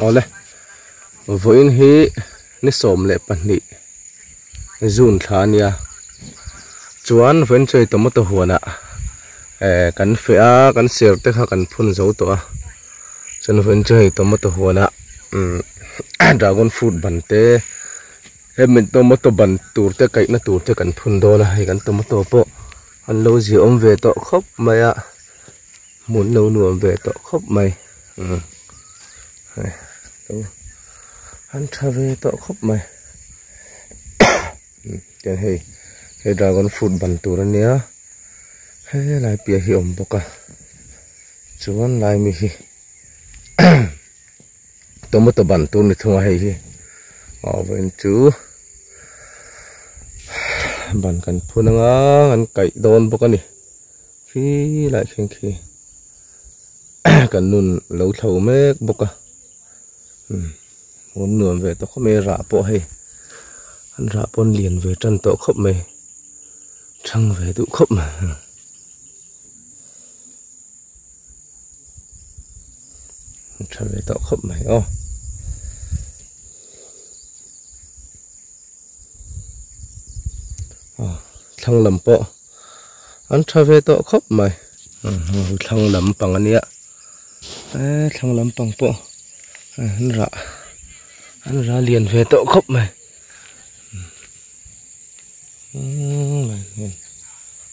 ole voin hi ni som le pahni zun thania chuan voin chei tomato huana kan fea kan ser te kha kan phun zo to a chan voin chei tomato huana dragon fruit bante hemin tomato ban tur te kai na tur te kan phun do na hai kan tomato po an lo ji om ve to khop maya mun no nuam ve to khop mai an thave to khop mai ken he dragon fruit ban tur ania he lai pia hi om boka chuan lai mi hi tomato ban tur ni thunga hei hi when chu ban kan phunanga an kai don boka ni khi lại khen khi kan nun lo thau mek boka muốn nuam về to khop me ra po hei an ra pon liền về chân to khop me chang về tu khop mà chang về to khop mày ô thằng lầm po anh tra về to khóc mày thằng lầm bằng anh ạ thằng lầm bằng po anh ra liền về to khóc mày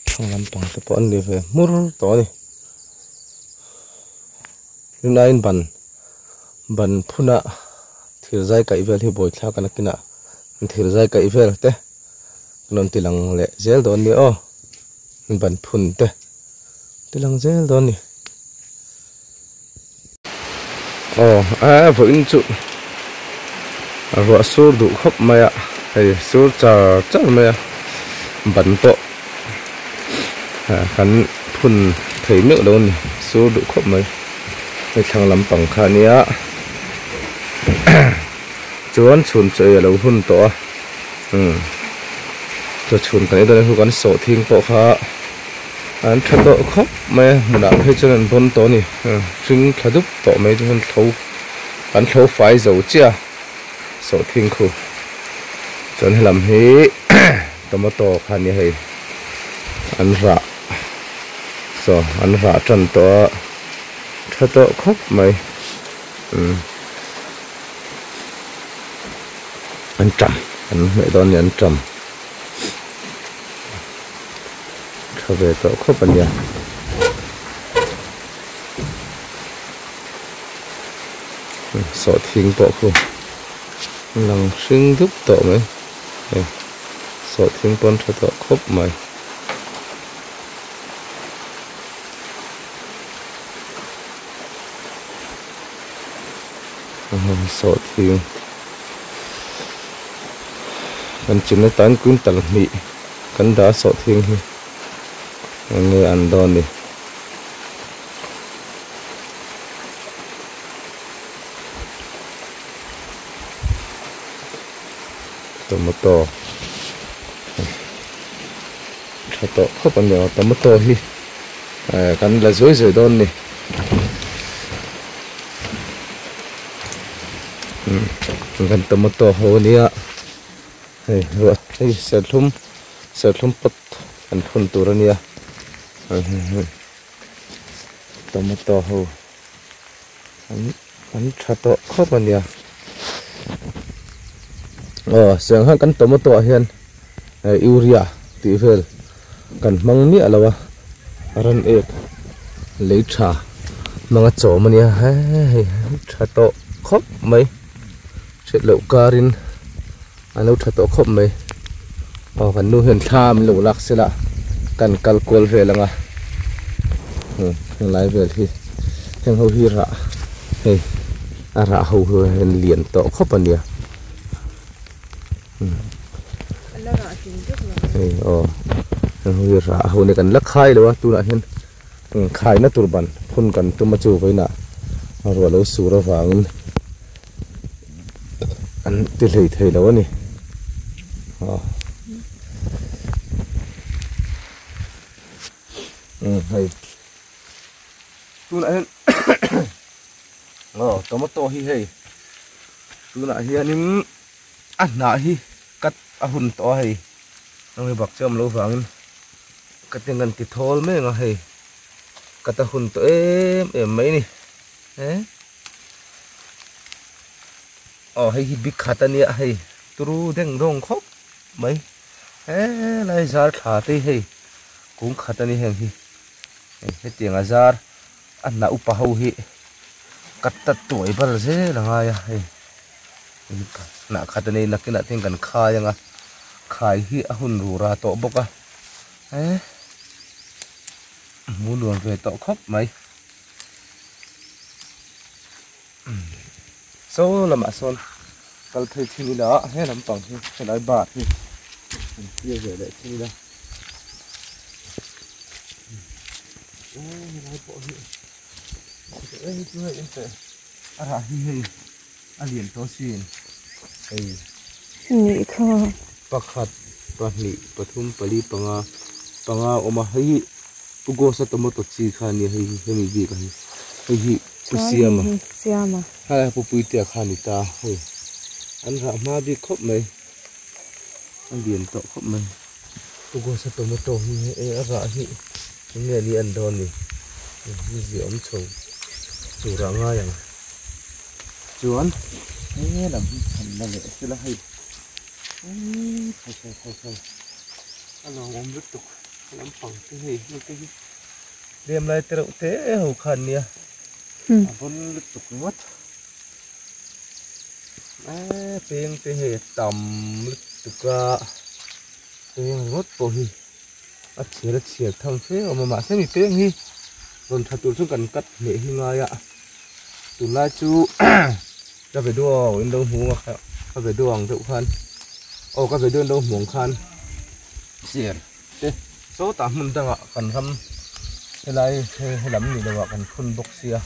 thằng lầm bằng to po anh đi về mur to đi hôm nay anh bần phuna thì dây cậy về thì bồi theo cái kia nè thì dây cậy về thế non tilang le zel don ni o ban phun te tilang zel don ni voin chu ro sur du khop maya hay sur cha maya ban po kan phun thei me don ni sur du khop mai mai thang lam pang kha nia chuan chun chơi lo hun to cho chun cái đó là con sổ thiên bộ khá anh thật độ khóc mẹ mình đã thấy cho nên vốn to nè trứng khá đúc to mấy cho nên thấu anh thấu phải dầu chia sổ thiên khu cho nên làm hết tomato khá như vậy anh rạ so anh rạ trần to thật độ khóc mày anh trầm anh mẹ đó anh trầm về tổ khóc bẩn nhà sọ thiên bộ khu lòng sinh thức tổ mấy sọ thiên con cho tổ khóc mày sọ thiên con chim nó tán cuốn tận mị cắn đá sọ thiên người ăn đòn đi tomato tomato không còn nhiều tomato hi cắn là dối đòn đi gần tomato hồ nia rồi sẽ thum bật ăn phun tu ra nia tomato ho anh chato khóc anh ya sang han kan tomato hian urea ti vel kan mang ni alawa ran ek lấy trà mang chỗ mà nia chato khóc mấy chết lậu karin anh lâu chato khóc mấy kan nu hian tham lậu lak sela kan kalkol ve langa lai về thì heng ho hi ra hey ra ho hen liền to khop ania hey heng ho ra ho ne kan lak khai lo tu na hen khai na turban phun kan tu ma chu vai na ro lo su ra wang an ti lei thei lo ni hay tu lại tomato hi hay tu na hi anin na hi kat ahun to hei nang bak cham lo wangin katengan ti thol me nga hei kata hun to em mai ni hei hi big khatania hei turu deng dong khop mai lai zar tha te hei cũng khatani heng hi he tiang azar na upa ho hi katta toy bal je langa ya hei na khatani nakina thing kan kha yanga khai hi ahun rura to boka muốn về tọ khóc mày số là mà son kalau thấy thì đó hết làm bằng thì lại bạt thì kia về lại thì đó lại bộ hi chú hay em hi liền to xin nhị kho pakhat pahni pathum pali panga oma hi pugo sa tomato chi khani hemi bi kan hi pusiama siama ha pupui tia khani ta hoi an ra ma bi khop mai an dien to khop mai pugo sa tomato hi ra hi nge ni an don ni zi om chou chu ra nga yang chuan lam than na le sila hai thôi alo om lut tuk lam pang te hei lu te đêm nay tero te ho khan nia bon lut tuk wat peng te hei tam lut tuka peng rot po hi a chiar thang fe oma ma se mi peng hi ron thatul chu kan kat me hi nga ya tu la chu ra về đua in đâu huống à ra về đua ang deuh khan cái về đâu huống khan xiên thế số tám mình đang cần thăm cái này hay lắm gì đâu cần phun bốc xia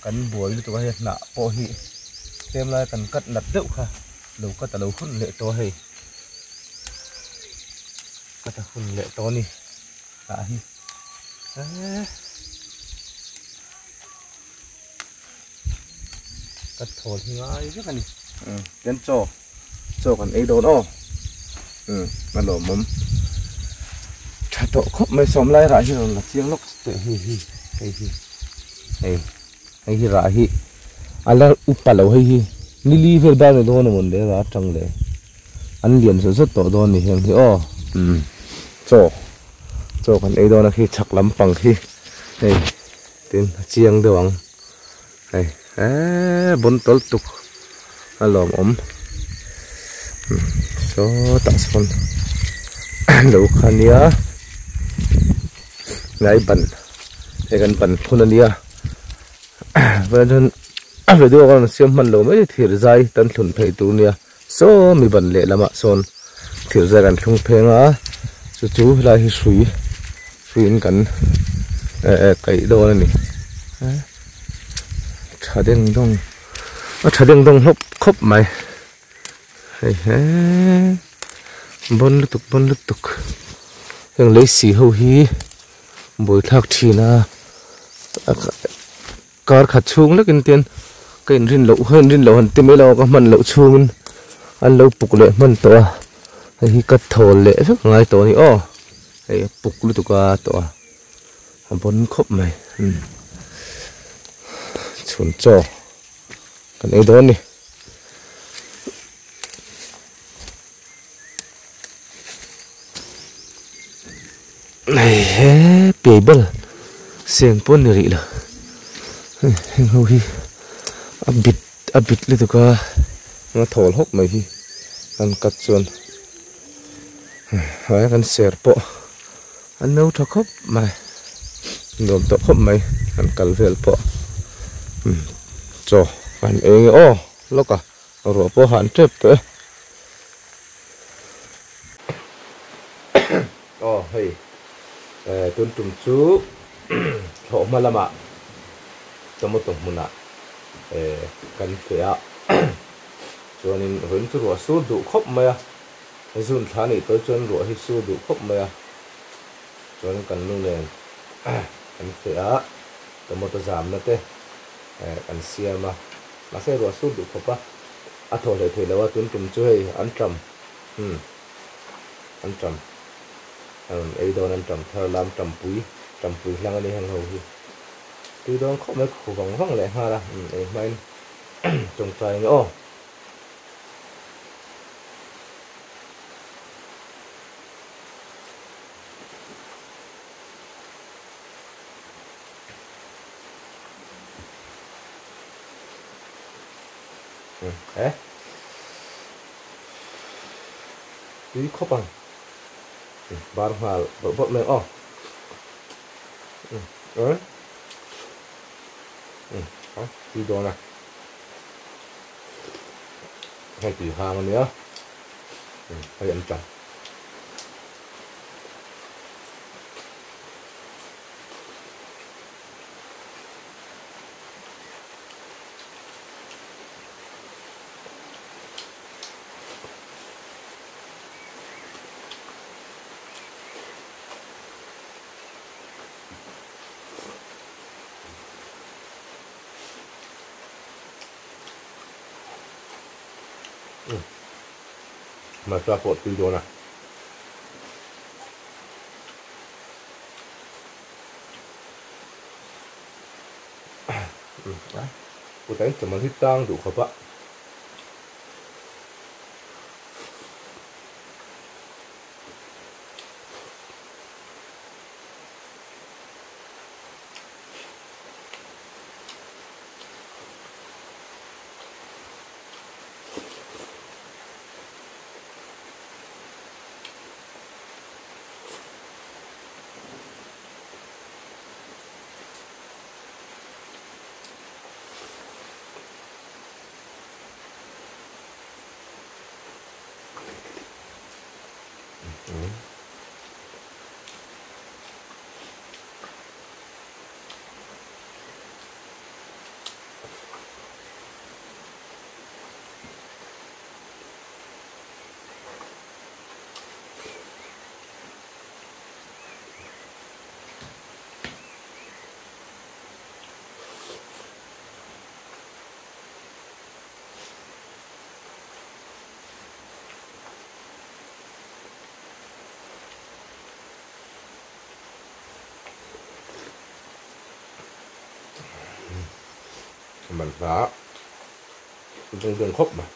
cần buổi tụi hay nạ po hi xem lại cần cắt đặt deuh kha đầu cắt đầu phun lệ to hay cắt phun lệ to ni nạ hi cắt thổi thì ngay rất là nhỉ đến cho còn ấy đồ đó mà lỗ mắm chả tổ khóc mấy xóm lại ra rồi là tiếng lốc tệ hi ra hi ala upa lo hi lili về ba rồi đó nó muốn để ra trăng để ăn liền rất tổ đó này hiện thì cho còn ấy đó là khi chặt lắm bằng khi này tên chiang đường này bốn tol tuk alom om so ta son lo khania ngai ban e kan ban phunania về đua con xiêm man lo mấy thìr dai tan thun phei tu nia so mi ban le lama son thìr dai kan thung phenga chu la hi suin kan kai do ni thà đen đông hốc khóc mày bon lút tục đang lấy xì hầu hi bồi thác thì na car khát chung lắm tiền cái rin lẩu hẳn tìm mấy lâu có mặn lẩu chung ăn lâu bục lệ mặn to hi cắt thầu lệ rất ngay to này bục lút tục to bon khóc mày chuẩn cho cái này đó nè này bể bờ xem pon này rồi hình hầu hi abit lên tụi ca nó thổi hốc mày hi ăn cắt chuồn hỏi ăn sẹt po ăn nấu thọ khóc mày nộm tọ khóc mày ăn cල් vel po cho anh ấy lúc rồi po hạn trip tới hey tuân trùng chú thổ mà làm ạ trong một tổng muna cần phải cho nên vẫn chú rùa số đủ khóc mày dùng thà này tới cho rùa hết số đủ khóc mày cho nên cần luôn lên cần phải trong một giảm nữa thế cần xia mà sẽ rùa số đủ khóc à thôi để thôi làว่าตุนจุ่มช่วยอันจอันจไอ้โดนอันจถ้าลำจำปุยหลังอันนี้หันหัวที่ตัวโดนเขาไม่ขู่ฟังเลยฮะละไอ้ไม่จงใจเนาะเอ๊ะตัวเข้าไปบาร์มาบดเลยอ๋อเอ๊ะตัวโดนนะให้ตีหามันเนี้ยให้อันจมาสะกดตัวโดนนะกูแต่งจะมาที่ตั้งดูเขาปะมันฟ้าเดินครบมา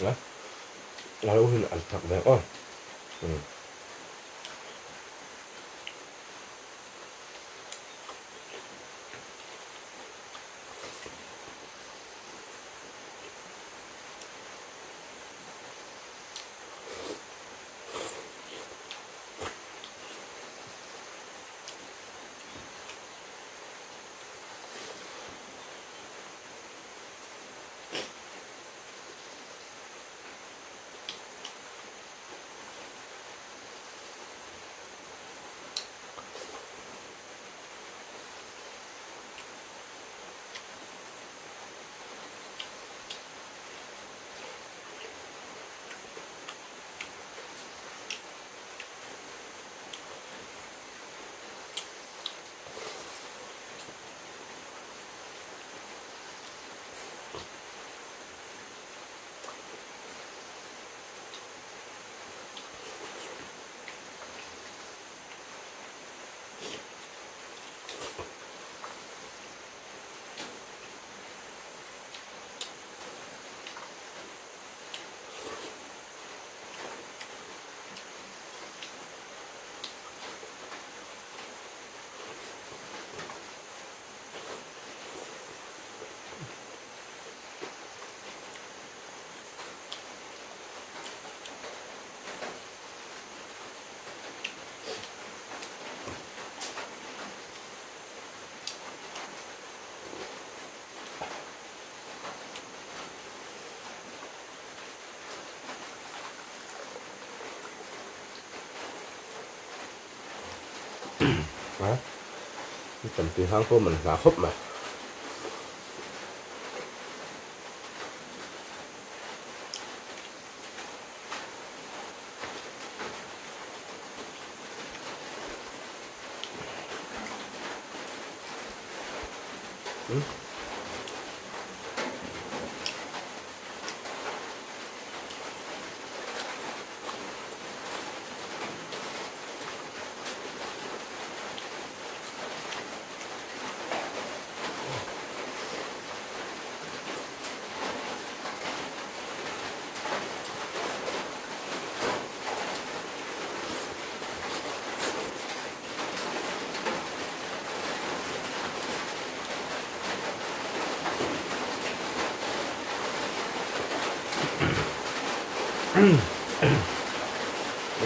นะเราเห็นอันถักแล้วอ๋อ Đấy, tầm tiền hàng của mình là khúc mà.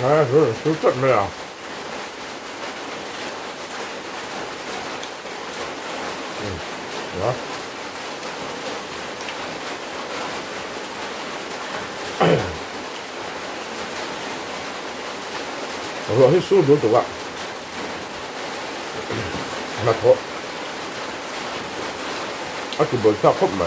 Đấy, cứ trận này à. Đó. Rồi hết sốt luôn tụi bạn. Mà thôi. Aku boleh tak khóc mà.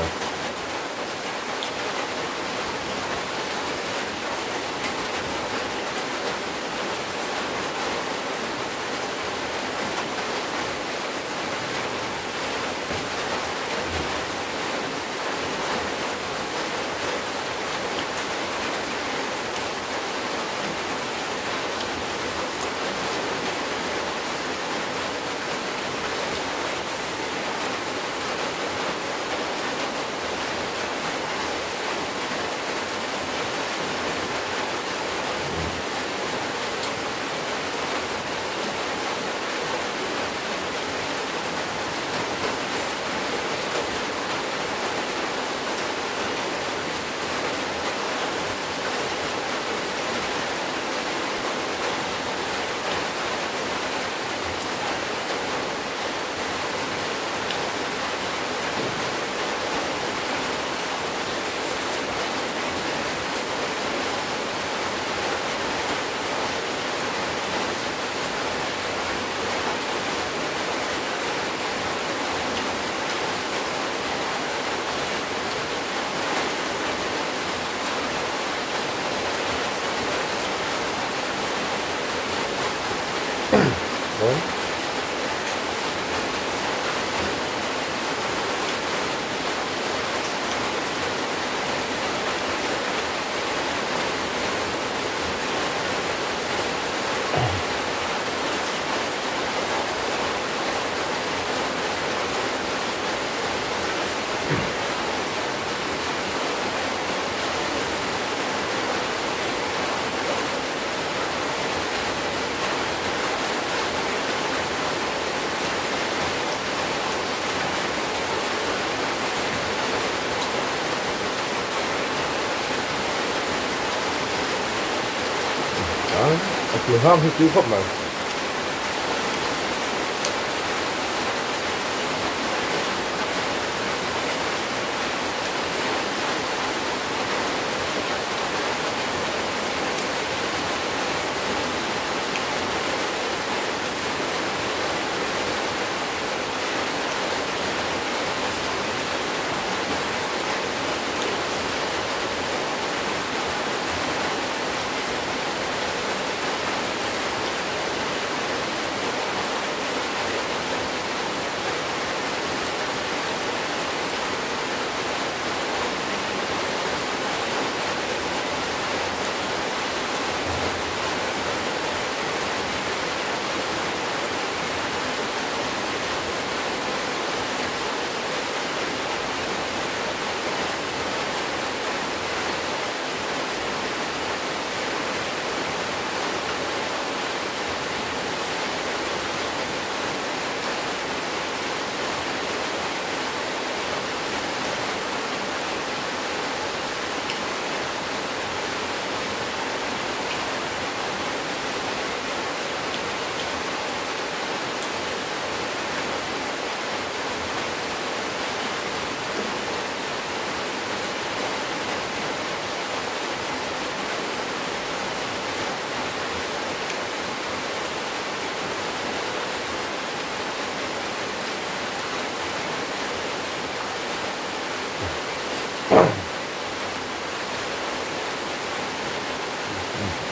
Đấy. Đó, chiều hôm thì cứ khóc mà.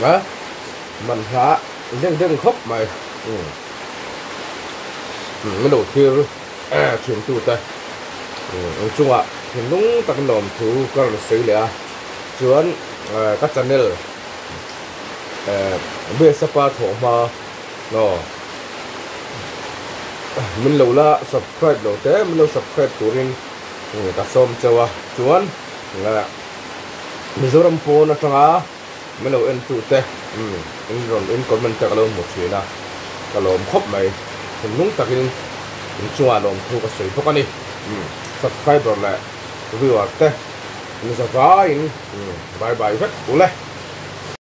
á mình phá dân khóc mày cái đầu tiên chuyển tu tay ông chung ạ thì đúng ta cái lồng thú con là xử lý chuẩn các channel bây giờ pa thổ mà nó mình lâu la subscribe lâu thế mình lâu subscribe của riêng ta xóm châu chuẩn là Mizoram phone trong á mình lâu en tu thế in rồi in comment ta lâu một chuyện là cái lồng khóc mày thì đúng ta cái chung à lồng thú cái xử phúc anh đi subscribe rồi lại viewer thế mình sẽ vào in bye bye rất cú lên